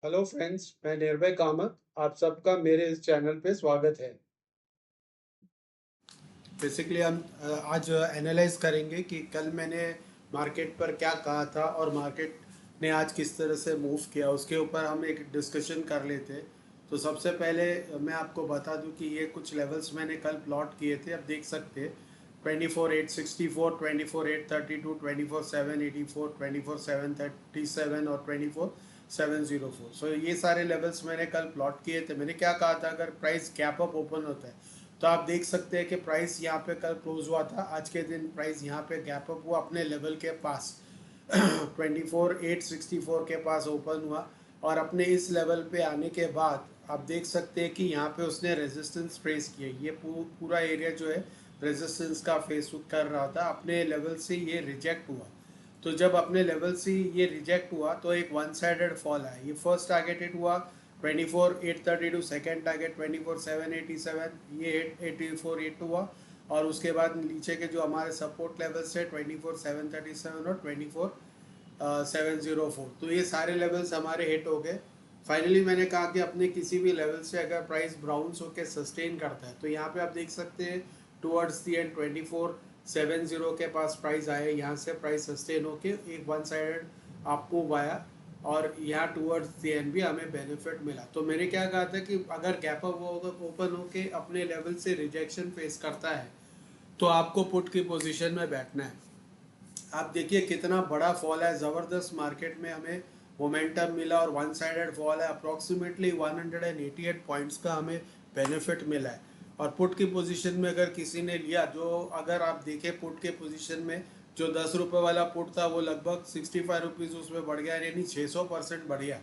Hello friends, मैं निर्भय कामत। आप सबका मेरे इस चैनल पे स्वागत है। बेसिकली हम आज एनालाइज करेंगे कि कल मैंने मार्केट पर क्या कहा था और मार्केट ने आज किस तरह से मूव किया, उसके ऊपर हम एक डिस्कशन कर लेते हैं। तो सबसे पहले मैं आपको बता दूं कि ये कुछ लेवल्स मैंने कल प्लॉट किए थे, अब देख सकते हैं। 24,864, 24,832, 24,784, 24,737 और 24,704। सो ये सारे लेवल्स मैंने कल प्लॉट किए थे। मैंने क्या कहा था, अगर प्राइस गैप अप ओपन होता है तो आप देख सकते हैं कि प्राइस यहाँ पे कल क्लोज हुआ था। आज के दिन प्राइस यहाँ पे गैप अप हुआ अपने लेवल के पास 24,864 के पास ओपन हुआ। और अपने इस लेवल पे आने के बाद आप देख सकते हैं कि यहाँ पे उसने रेजिस्टेंस फेस किया। ये पूरा एरिया जो है रेजिस्टेंस का फेस कर रहा था। अपने लेवल से ये रिजेक्ट हुआ। तो जब अपने लेवल से ये रिजेक्ट हुआ तो एक वन साइडेड फॉल है। ये फर्स्ट टारगेटेड हुआ 24,832, सेकेंड टारगेट 24,787, ये 84,8 हुआ। और उसके बाद नीचे के जो हमारे सपोर्ट लेवल्स है 24,737 और 24,704, तो ये सारे लेवल्स हमारे हिट हो गए। फाइनली मैंने कहा कि अपने किसी भी लेवल से अगर प्राइस ब्राउन्स होकर सस्टेन करता है तो यहाँ पे आप देख सकते हैं टुवर्ड्स दी एंड 24,700 के पास प्राइस आया। यहाँ से प्राइस सस्टेन होके एक वन साइडेड आपको आया और यहाँ टुवर्ड्स दी एंड भी हमें बेनिफिट मिला। तो मैंने क्या कहा था कि अगर गैप अप ओपन होके अपने लेवल से रिजेक्शन फेस करता है तो आपको पुट की पोजीशन में बैठना है। आप देखिए कितना बड़ा फॉल है, ज़बरदस्त मार्केट में हमें मोमेंटम मिला और वन साइडेड फॉल है। अप्रॉक्सीमेटली 188 पॉइंट्स का हमें बेनिफिट मिला है। और पुट की पोजीशन में अगर किसी ने लिया, जो अगर आप देखें पुट के पोजीशन में जो 10 रुपये वाला पुट था वो लगभग 65 रुपीज़ उसमें बढ़ गया, यानी 600% बढ़ गया।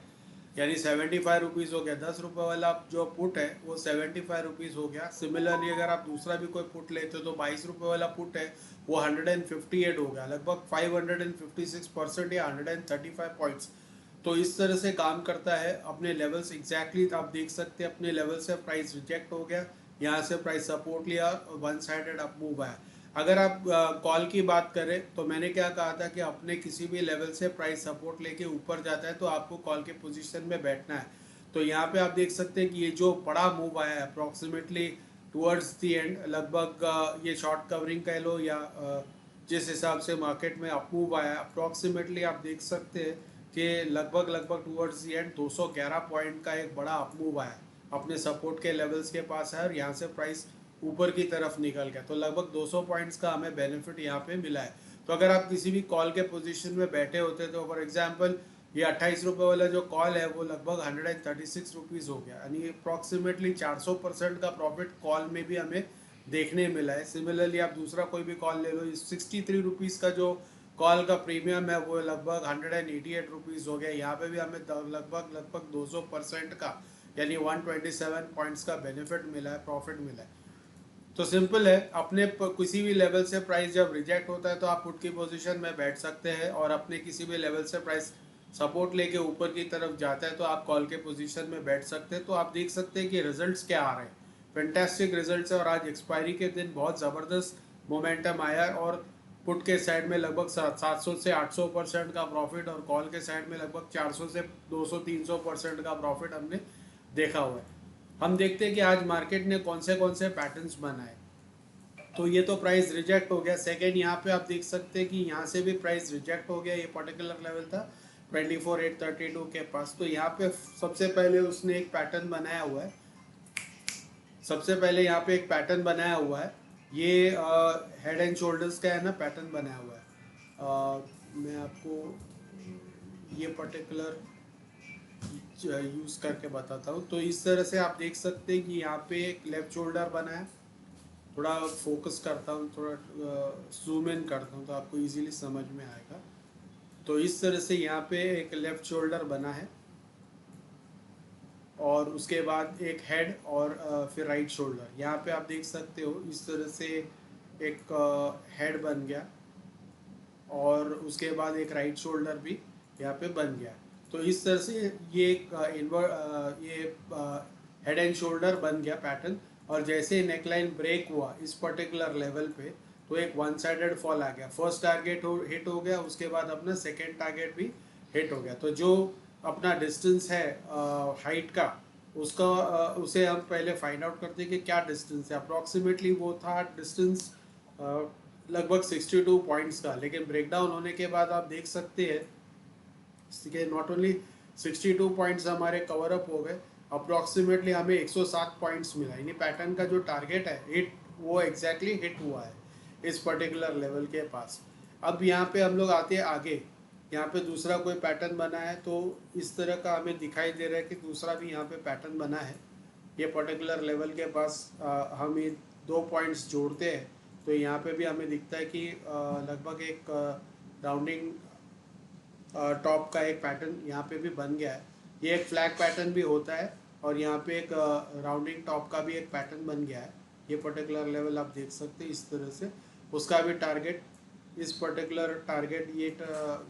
यानी 75 रुपीज़ हो गया। 10 रुपये वाला जो पुट है वो 75 रुपीज़ हो गया। सिमिलरली अगर आप दूसरा भी कोई पुट लेते हो तो 22 रुपये वाला पुट है वो 158 हो गया, लगभग 556% या 135 पॉइंट्स। तो इस तरह से काम करता है अपने लेवल्स एग्जैक्टली। आप देख सकते हैं अपने लेवल से प्राइस रिजेक्ट हो गया, यहाँ से प्राइस सपोर्ट लिया और वन साइडेड अप मूव आया। अगर आप कॉल की बात करें तो मैंने क्या कहा था कि अपने किसी भी लेवल से प्राइस सपोर्ट लेके ऊपर जाता है तो आपको कॉल के पोजीशन में बैठना है। तो यहाँ पे आप देख सकते हैं कि ये जो बड़ा मूव आया है अप्रॉक्सीमेटली टुवर्ड्स दी एंड, लगभग ये शॉर्ट कवरिंग कह लो या जिस हिसाब से मार्केट में अप मूव आया अप्रॉक्सीमेटली आप देख सकते हैं कि लगभग लगभग टुवर्ड्स दी एंड 211 पॉइंट का एक बड़ा अप मूव आया, अपने सपोर्ट के लेवल्स के पास है और यहाँ से प्राइस ऊपर की तरफ निकल गया। तो लगभग 200 पॉइंट्स का हमें बेनिफिट यहाँ पे मिला है। तो अगर आप किसी भी कॉल के पोजीशन में बैठे होते तो फॉर एग्जांपल ये 28 रुपये वाला जो कॉल है वो लगभग 136 रुपीज़ हो गया, यानी अप्रॉक्सीमेटली 400% का प्रॉफिट कॉल में भी हमें देखने मिला है। सिमिलरली आप दूसरा कोई भी कॉल ले लो, 63 रुपीज़ का जो कॉल का प्रीमियम है वो लगभग 188 रुपीज़ हो गया। यहाँ पे भी हमें लगभग लगभग 200% का यानी 127 पॉइंट्स का बेनिफिट मिला है, प्रॉफिट मिला है। तो सिंपल है, अपने किसी भी लेवल से प्राइस जब रिजेक्ट होता है तो आप पुट की पोजीशन में बैठ सकते हैं, और अपने किसी भी लेवल से प्राइस सपोर्ट लेके ऊपर की तरफ जाता है तो आप कॉल के पोजीशन में बैठ सकते हैं। तो आप देख सकते हैं कि रिजल्ट्स क्या आ रहे हैं, फैंटास्टिक रिजल्ट्स है। और आज एक्सपायरी के दिन बहुत ज़बरदस्त मोमेंटम आया है और पुट के साइड में लगभग 700 से 800% का प्रॉफिट और कॉल के साइड में लगभग 400 से 200-300% का प्रॉफिट हमने देखा हुआ है। हम देखते हैं कि आज मार्केट ने कौन से पैटर्न्स बनाए। तो ये तो प्राइस रिजेक्ट हो गया। सेकेंड यहाँ पे आप देख सकते हैं कि यहाँ से भी प्राइस रिजेक्ट हो गया। ये पर्टिकुलर लेवल था 24,832 के पास। तो यहाँ पे सबसे पहले उसने एक पैटर्न बनाया हुआ है, सबसे पहले यहाँ पे एक पैटर्न बनाया हुआ है। ये हेड एंड शोल्डर्स का है ना, पैटर्न बनाया हुआ है। मैं आपको ये पर्टिकुलर यूज़ करके बताता हूँ। तो इस तरह से आप देख सकते हैं कि यहाँ पे एक लेफ्ट शोल्डर बना है। थोड़ा फोकस करता हूँ, थोड़ा जूम इन करता हूँ तो आपको इजीली समझ में आएगा। तो इस तरह से यहाँ पे एक लेफ्ट शोल्डर बना है और उसके बाद एक हेड और फिर राइट शोल्डर। यहाँ पे आप देख सकते हो इस तरह से एक हेड बन गया और उसके बाद एक राइट शोल्डर भी यहाँ पे बन गया। तो इस तरह से ये एक ये हेड एंड शोल्डर बन गया पैटर्न। और जैसे नेकलाइन ब्रेक हुआ इस पर्टिकुलर लेवल पे तो एक वन साइडेड फॉल आ गया। फर्स्ट टारगेट हिट हो गया, उसके बाद अपना सेकेंड टारगेट भी हिट हो गया। तो जो अपना डिस्टेंस है हाइट का, उसका उसे हम पहले फाइंड आउट करते हैं कि क्या डिस्टेंस है। अप्रॉक्सीमेटली वो था डिस्टेंस लगभग 62 पॉइंट्स का, लेकिन ब्रेकडाउन होने के बाद आप देख सकते हैं कि नॉट ओनली 62 पॉइंट्स हमारे कवर अप हो गए, अप्रॉक्सीमेटली हमें 107 पॉइंट्स मिला, यानी पैटर्न का जो टारगेट है हिट, वो एग्जैक्टली हिट हुआ है इस पर्टिकुलर लेवल के पास। अब यहाँ पे हम लोग आते हैं आगे, यहाँ पे दूसरा कोई पैटर्न बना है, तो इस तरह का हमें दिखाई दे रहा है कि दूसरा भी यहाँ पे पैटर्न बना है। ये पर्टिकुलर लेवल के पास हम ये 2 पॉइंट्स जोड़ते हैं, तो यहाँ पे भी हमें दिखता है कि लगभग एक राउंडिंग टॉप का एक पैटर्न यहाँ पे भी बन गया है। ये एक फ्लैग पैटर्न भी होता है, और यहाँ पे एक राउंडिंग टॉप का भी एक पैटर्न बन गया है। ये पर्टिकुलर लेवल आप देख सकते हैं इस तरह से, उसका भी टारगेट, इस पर्टिकुलर टारगेट ये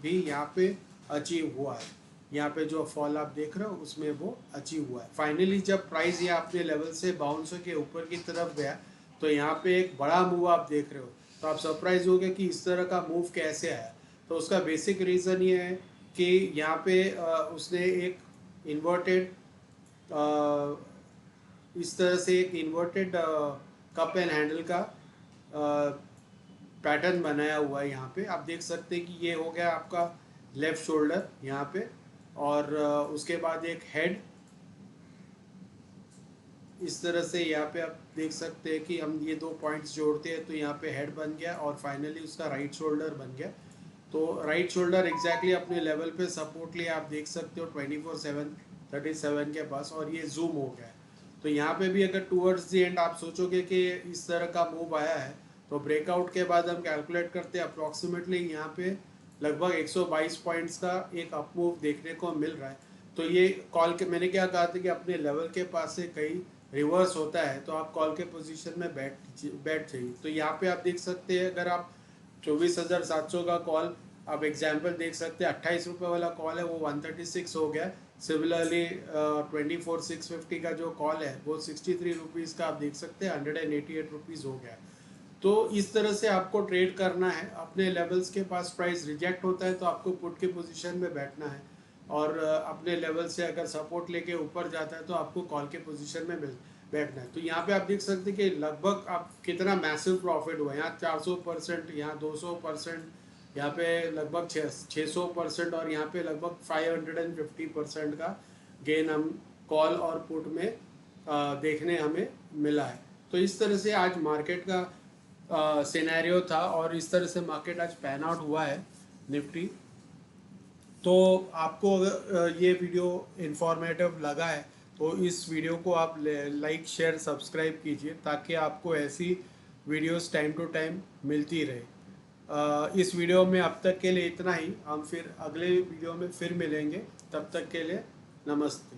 भी यहाँ पे अचीव हुआ है। यहाँ पे जो फॉल आप देख रहे हो उसमें वो अचीव हुआ है। फाइनली जब प्राइस ये अपने लेवल से बाउंस के ऊपर की तरफ गया, तो यहाँ पे एक बड़ा मूव आप देख रहे हो, तो आप सरप्राइज हो गए कि इस तरह का मूव कैसे आया। तो उसका बेसिक रीज़न ये है कि यहाँ पे उसने एक इन्वर्टेड, इस तरह से एक इन्वर्टेड कप एंड हैंडल का पैटर्न बनाया हुआ है। यहाँ पे आप देख सकते हैं कि ये हो गया आपका लेफ्ट शोल्डर यहाँ पे, और उसके बाद एक हेड, इस तरह से यहाँ पे आप देख सकते हैं कि हम ये 2 पॉइंट्स जोड़ते हैं तो यहाँ पे हेड बन गया, और फाइनली उसका राइट शोल्डर बन गया। तो राइट शोल्डर एग्जैक्टली अपने लेवल पे सपोर्ट लिए आप देख सकते हो 24/7 37 के पास, और ये जूम हो गया है। तो यहाँ पे भी अगर टूवर्ड्स दी एंड आप सोचोगे कि इस तरह का मूव आया है, तो ब्रेकआउट के बाद हम कैलकुलेट करते हैं अप्रॉक्सीमेटली यहाँ पे लगभग 122 पॉइंट्स का एक अप मूव देखने को मिल रहा है। तो ये कॉल के, मैंने क्या कहा था कि अपने लेवल के पास से कहीं रिवर्स होता है तो आप कॉल के पोजीशन में बैठ जाइए। तो यहाँ पे आप देख सकते हैं, अगर आप 24,700 का कॉल आप एग्जाम्पल देख सकते हैं, 28 रुपये वाला कॉल है वो 136 हो गया। सिमिलरली 24,650 का जो कॉल है वो 63 रुपीज़ का आप देख सकते हैं 188 रुपीज़ हो गया। तो इस तरह से आपको ट्रेड करना है। अपने लेवल्स के पास प्राइस रिजेक्ट होता है तो आपको पुट के पोजीशन में बैठना है, और अपने लेवल से अगर सपोर्ट लेके ऊपर जाता है तो आपको कॉल के पोजीशन में बैठना है। तो यहाँ पे आप देख सकते हैं कि लगभग आप कितना मैसिव प्रॉफिट हुआ, यहाँ 400%, यहाँ 200%, यहाँ पे लगभग 600%, और यहाँ पे लगभग 550% का गेन हम कॉल और पुट में देखने हमें मिला है। तो इस तरह से आज मार्केट का सिनेरियो था, और इस तरह से मार्केट आज पैन आउट हुआ है निफ्टी। तो आपको अगर ये वीडियो इंफॉर्मेटिव लगा है तो इस वीडियो को आप लाइक शेयर सब्सक्राइब कीजिए, ताकि आपको ऐसी वीडियोस टाइम टू टाइम मिलती रहे। इस वीडियो में अब तक के लिए इतना ही, हम फिर अगले वीडियो में फिर मिलेंगे, तब तक के लिए नमस्ते।